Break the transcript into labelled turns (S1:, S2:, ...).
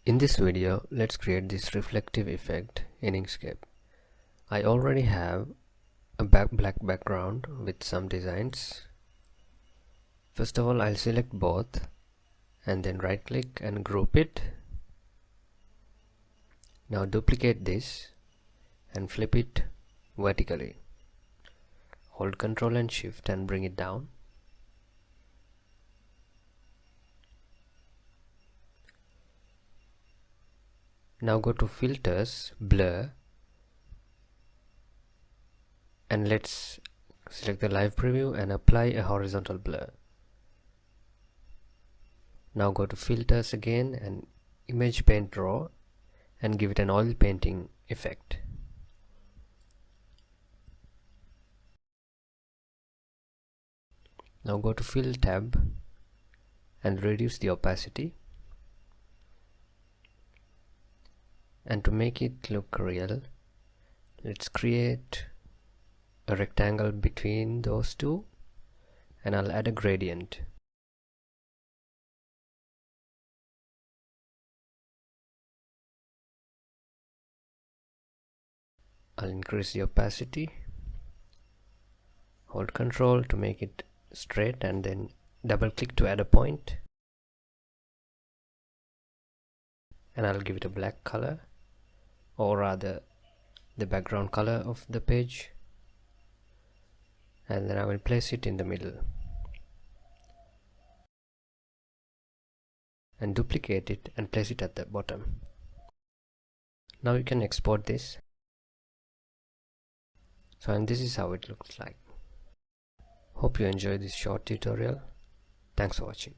S1: In this video, let's create this reflective effect in Inkscape. I already have a black background with some designs. First of all, I'll select both and then right click and group it. Now duplicate this and flip it vertically. Hold Ctrl and Shift and bring it down. Now go to Filters, Blur, and let's select the live preview and apply a horizontal blur. Now go to Filters again and Image Paint Raw and give it an oil painting effect. Now go to Fill tab and reduce the opacity. And to make it look real, let's create a rectangle between those two, and I'll add a gradient. I'll increase the opacity, hold Ctrl to make it straight, and then double click to add a point, and I'll give it a black color, or rather the background color of the page, and then I will place it in the middle and duplicate it and place it at the bottom. Now you can export this. And this is how it looks like. Hope you enjoyed this short tutorial. Thanks for watching.